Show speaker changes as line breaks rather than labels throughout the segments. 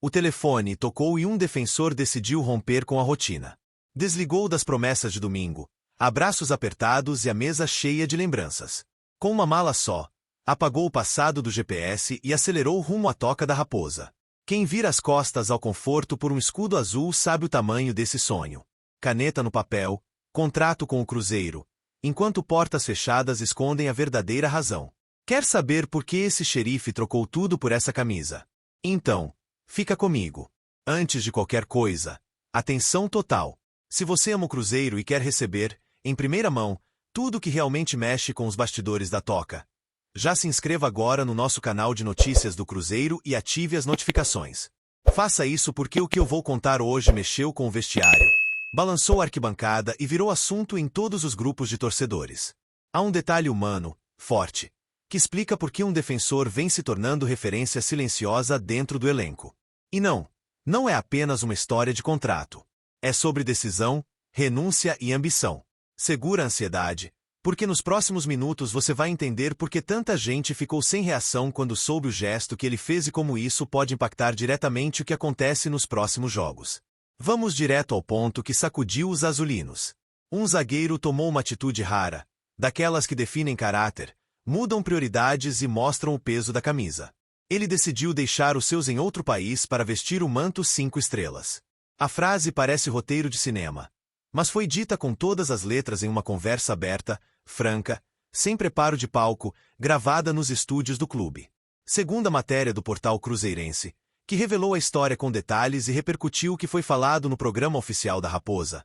O telefone tocou e um defensor decidiu romper com a rotina. Desligou das promessas de domingo, abraços apertados e a mesa cheia de lembranças. Com uma mala só, apagou o passado do GPS e acelerou rumo à Toca da Raposa. Quem vira as costas ao conforto por um escudo azul sabe o tamanho desse sonho. Caneta no papel, contrato com o Cruzeiro, enquanto portas fechadas escondem a verdadeira razão. Quer saber por que esse xerife trocou tudo por essa camisa? Então, fica comigo. Antes de qualquer coisa, atenção total. Se você ama o Cruzeiro e quer receber, em primeira mão, tudo que realmente mexe com os bastidores da Toca, já se inscreva agora no nosso canal de notícias do Cruzeiro e ative as notificações. Faça isso porque o que eu vou contar hoje mexeu com o vestiário, balançou a arquibancada e virou assunto em todos os grupos de torcedores. Há um detalhe humano, forte, que explica por que um defensor vem se tornando referência silenciosa dentro do elenco. E não é apenas uma história de contrato. É sobre decisão, renúncia e ambição. Segura a ansiedade, porque nos próximos minutos você vai entender por que tanta gente ficou sem reação quando soube o gesto que ele fez e como isso pode impactar diretamente o que acontece nos próximos jogos. Vamos direto ao ponto que sacudiu os azulinos. Um zagueiro tomou uma atitude rara, daquelas que definem caráter, mudam prioridades e mostram o peso da camisa. Ele decidiu deixar os seus em outro país para vestir o manto 5 estrelas. A frase parece roteiro de cinema, mas foi dita com todas as letras em uma conversa aberta, franca, sem preparo de palco, gravada nos estúdios do clube. Segundo a matéria do portal Cruzeirense, que revelou a história com detalhes e repercutiu o que foi falado no programa oficial da Raposa,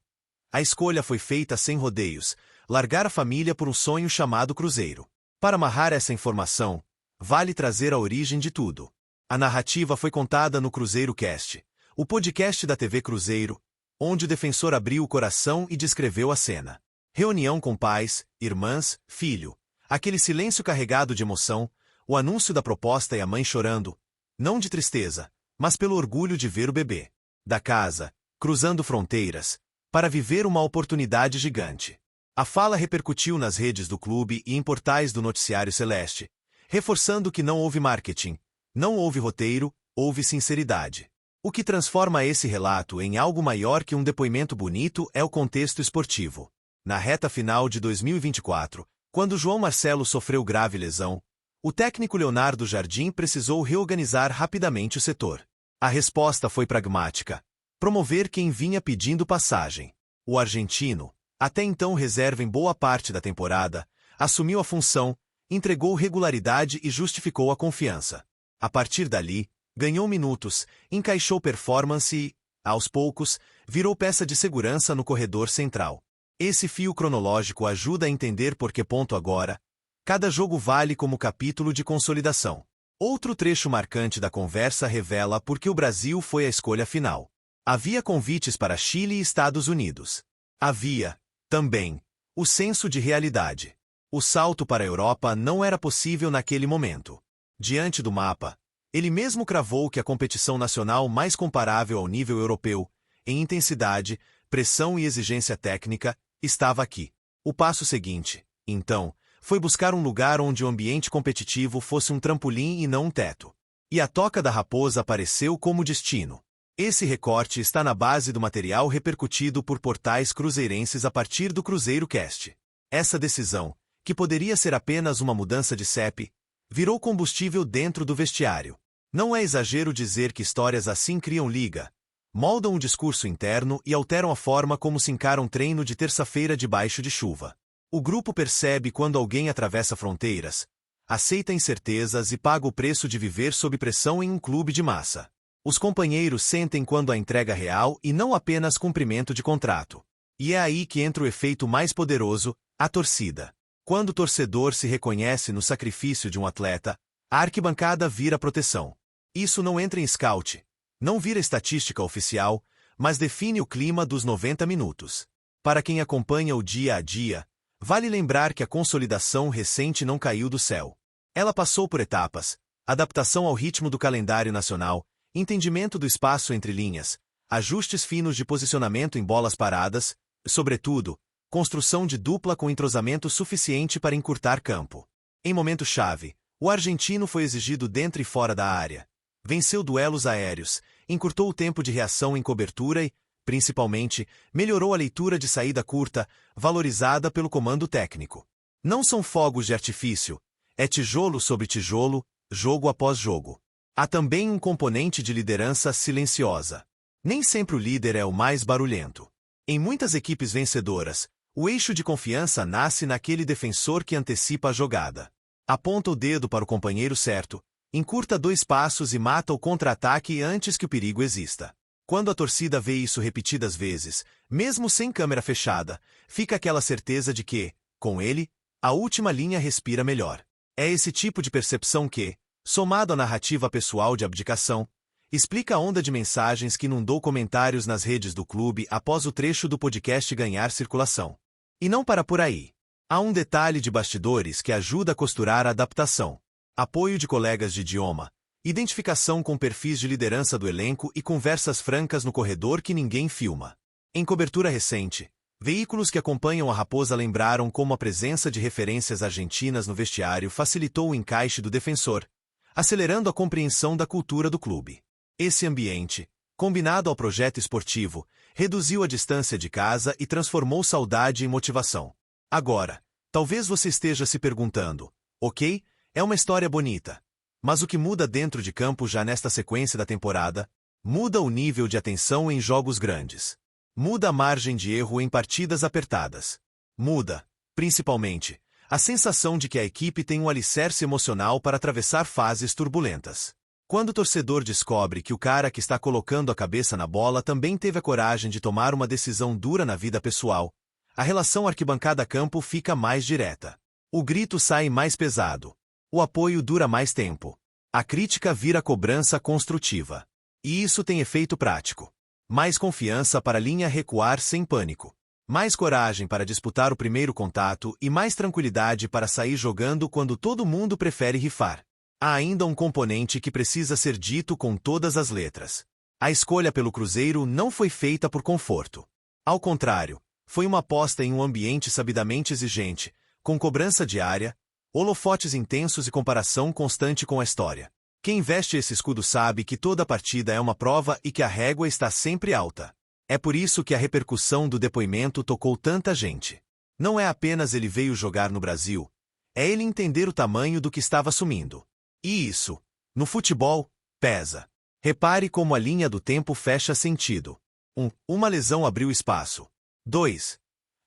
a escolha foi feita sem rodeios, largar a família por um sonho chamado Cruzeiro. Para amarrar essa informação, vale trazer a origem de tudo. A narrativa foi contada no Cruzeiro Cast, o podcast da TV Cruzeiro, onde o defensor abriu o coração e descreveu a cena. Reunião com pais, irmãs, filho, aquele silêncio carregado de emoção, o anúncio da proposta e a mãe chorando, não de tristeza, mas pelo orgulho de ver o bebê. Da casa, cruzando fronteiras, para viver uma oportunidade gigante. A fala repercutiu nas redes do clube e em portais do noticiário celeste, reforçando que não houve marketing, não houve roteiro, houve sinceridade. O que transforma esse relato em algo maior que um depoimento bonito é o contexto esportivo. Na reta final de 2024, quando João Marcelo sofreu grave lesão, o técnico Leonardo Jardim precisou reorganizar rapidamente o setor. A resposta foi pragmática: promover quem vinha pedindo passagem. O argentino, até então reserva em boa parte da temporada, assumiu a função, entregou regularidade e justificou a confiança. A partir dali, ganhou minutos, encaixou performance e, aos poucos, virou peça de segurança no corredor central. Esse fio cronológico ajuda a entender por que ponto agora, cada jogo vale como capítulo de consolidação. Outro trecho marcante da conversa revela por que o Brasil foi a escolha final. Havia convites para Chile e Estados Unidos. Havia, também, o senso de realidade. O salto para a Europa não era possível naquele momento. Diante do mapa, ele mesmo cravou que a competição nacional mais comparável ao nível europeu, em intensidade, pressão e exigência técnica, estava aqui. O passo seguinte, então, foi buscar um lugar onde o ambiente competitivo fosse um trampolim e não um teto. E a Toca da Raposa apareceu como destino. Esse recorte está na base do material repercutido por portais cruzeirenses a partir do Cruzeiro Cast. Essa decisão, que poderia ser apenas uma mudança de CEP, virou combustível dentro do vestiário. Não é exagero dizer que histórias assim criam liga, moldam um discurso interno e alteram a forma como se encara um treino de terça-feira debaixo de chuva. O grupo percebe quando alguém atravessa fronteiras, aceita incertezas e paga o preço de viver sob pressão em um clube de massa. Os companheiros sentem quando a entrega real e não apenas cumprimento de contrato. E é aí que entra o efeito mais poderoso, a torcida. Quando o torcedor se reconhece no sacrifício de um atleta, a arquibancada vira proteção. Isso não entra em scout, não vira estatística oficial, mas define o clima dos 90 minutos. Para quem acompanha o dia a dia, vale lembrar que a consolidação recente não caiu do céu. Ela passou por etapas: adaptação ao ritmo do calendário nacional, entendimento do espaço entre linhas, ajustes finos de posicionamento em bolas paradas, sobretudo, construção de dupla com entrosamento suficiente para encurtar campo. Em momento-chave, o argentino foi exigido dentro e fora da área. Venceu duelos aéreos, encurtou o tempo de reação em cobertura e, principalmente, melhorou a leitura de saída curta, valorizada pelo comando técnico. Não são fogos de artifício, é tijolo sobre tijolo, jogo após jogo. Há também um componente de liderança silenciosa. Nem sempre o líder é o mais barulhento. Em muitas equipes vencedoras, o eixo de confiança nasce naquele defensor que antecipa a jogada. Aponta o dedo para o companheiro certo, encurta 2 passos e mata o contra-ataque antes que o perigo exista. Quando a torcida vê isso repetidas vezes, mesmo sem câmera fechada, fica aquela certeza de que, com ele, a última linha respira melhor. É esse tipo de percepção que, somado à narrativa pessoal de abdicação, explica a onda de mensagens que inundou comentários nas redes do clube após o trecho do podcast ganhar circulação. E não para por aí. Há um detalhe de bastidores que ajuda a costurar a adaptação. Apoio de colegas de idioma, identificação com perfis de liderança do elenco e conversas francas no corredor que ninguém filma. Em cobertura recente, veículos que acompanham a Raposa lembraram como a presença de referências argentinas no vestiário facilitou o encaixe do defensor, acelerando a compreensão da cultura do clube. Esse ambiente, combinado ao projeto esportivo, reduziu a distância de casa e transformou saudade em motivação. Agora, talvez você esteja se perguntando, ok, é uma história bonita. Mas o que muda dentro de campo já nesta sequência da temporada? Muda o nível de atenção em jogos grandes. Muda a margem de erro em partidas apertadas. Muda, principalmente, a sensação de que a equipe tem um alicerce emocional para atravessar fases turbulentas. Quando o torcedor descobre que o cara que está colocando a cabeça na bola também teve a coragem de tomar uma decisão dura na vida pessoal, a relação arquibancada-campo fica mais direta. O grito sai mais pesado. O apoio dura mais tempo. A crítica vira cobrança construtiva. E isso tem efeito prático. Mais confiança para a linha recuar sem pânico. Mais coragem para disputar o primeiro contato e mais tranquilidade para sair jogando quando todo mundo prefere rifar. Há ainda um componente que precisa ser dito com todas as letras. A escolha pelo Cruzeiro não foi feita por conforto. Ao contrário, foi uma aposta em um ambiente sabidamente exigente, com cobrança diária, holofotes intensos e comparação constante com a história. Quem veste esse escudo sabe que toda partida é uma prova e que a régua está sempre alta. É por isso que a repercussão do depoimento tocou tanta gente. Não é apenas ele veio jogar no Brasil, é ele entender o tamanho do que estava assumindo. E isso, no futebol, pesa. Repare como a linha do tempo fecha sentido. 1. Uma lesão abriu espaço. 2.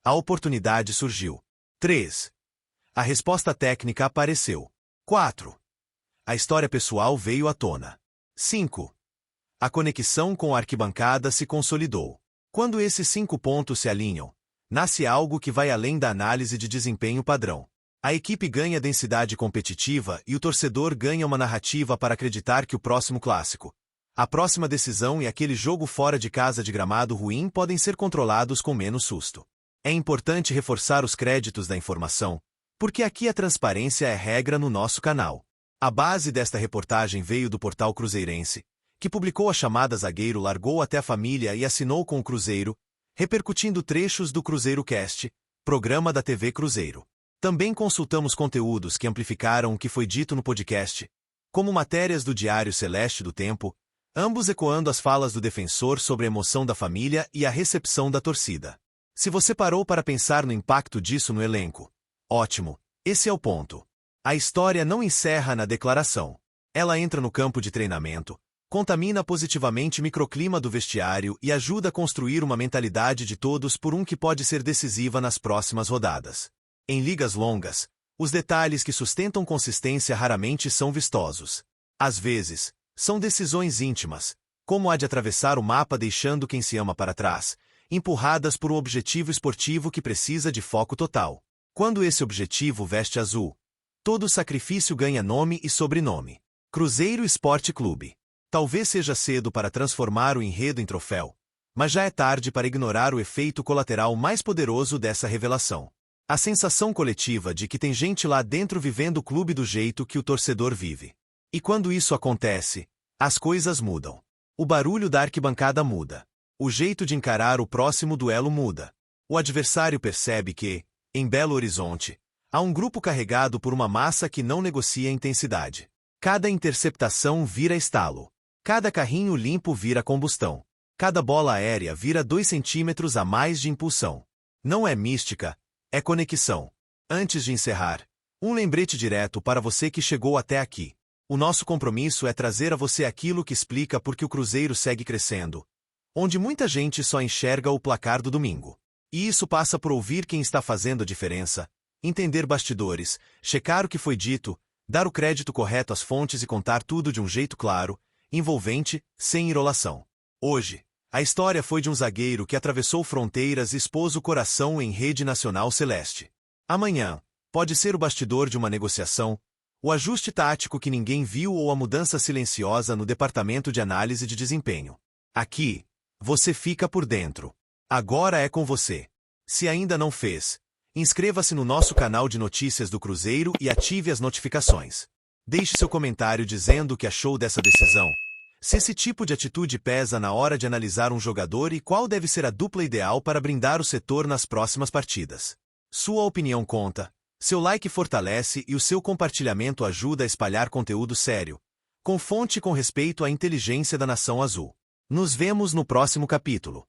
A oportunidade surgiu. 3. A resposta técnica apareceu. 4. A história pessoal veio à tona. 5. A conexão com a arquibancada se consolidou. Quando esses 5 pontos se alinham, nasce algo que vai além da análise de desempenho padrão. A equipe ganha densidade competitiva e o torcedor ganha uma narrativa para acreditar que o próximo clássico, a próxima decisão e aquele jogo fora de casa de gramado ruim podem ser controlados com menos susto. É importante reforçar os créditos da informação, porque aqui a transparência é regra no nosso canal. A base desta reportagem veio do portal Cruzeirense, que publicou a chamada Zagueiro largou até a família e assinou com o Cruzeiro, repercutindo trechos do Cruzeiro Cast, programa da TV Cruzeiro. Também consultamos conteúdos que amplificaram o que foi dito no podcast, como matérias do Diário Celeste do Tempo, ambos ecoando as falas do defensor sobre a emoção da família e a recepção da torcida. Se você parou para pensar no impacto disso no elenco, ótimo, esse é o ponto. A história não encerra na declaração. Ela entra no campo de treinamento, contamina positivamente o microclima do vestiário e ajuda a construir uma mentalidade de todos por um que pode ser decisiva nas próximas rodadas. Em ligas longas, os detalhes que sustentam consistência raramente são vistosos. Às vezes, são decisões íntimas, como a de atravessar o mapa deixando quem se ama para trás, empurradas por um objetivo esportivo que precisa de foco total. Quando esse objetivo veste azul, todo sacrifício ganha nome e sobrenome. Cruzeiro Esporte Clube. Talvez seja cedo para transformar o enredo em troféu, mas já é tarde para ignorar o efeito colateral mais poderoso dessa revelação. A sensação coletiva de que tem gente lá dentro vivendo o clube do jeito que o torcedor vive. E quando isso acontece, as coisas mudam. O barulho da arquibancada muda. O jeito de encarar o próximo duelo muda. O adversário percebe que, em Belo Horizonte, há um grupo carregado por uma massa que não negocia intensidade. Cada interceptação vira estalo. Cada carrinho limpo vira combustão. Cada bola aérea vira 2 centímetros a mais de impulsão. Não é mística, é conexão. Antes de encerrar, um lembrete direto para você que chegou até aqui. O nosso compromisso é trazer a você aquilo que explica por que o Cruzeiro segue crescendo, onde muita gente só enxerga o placar do domingo. E isso passa por ouvir quem está fazendo a diferença, entender bastidores, checar o que foi dito, dar o crédito correto às fontes e contar tudo de um jeito claro, envolvente, sem enrolação. Hoje, a história foi de um zagueiro que atravessou fronteiras e expôs o coração em rede nacional celeste. Amanhã, pode ser o bastidor de uma negociação, o ajuste tático que ninguém viu ou a mudança silenciosa no departamento de análise de desempenho. Aqui, você fica por dentro. Agora é com você. Se ainda não fez, inscreva-se no nosso canal de notícias do Cruzeiro e ative as notificações. Deixe seu comentário dizendo o que achou dessa decisão, se esse tipo de atitude pesa na hora de analisar um jogador e qual deve ser a dupla ideal para brindar o setor nas próximas partidas. Sua opinião conta, seu like fortalece e o seu compartilhamento ajuda a espalhar conteúdo sério, com fonte com respeito à inteligência da Nação Azul. Nos vemos no próximo capítulo.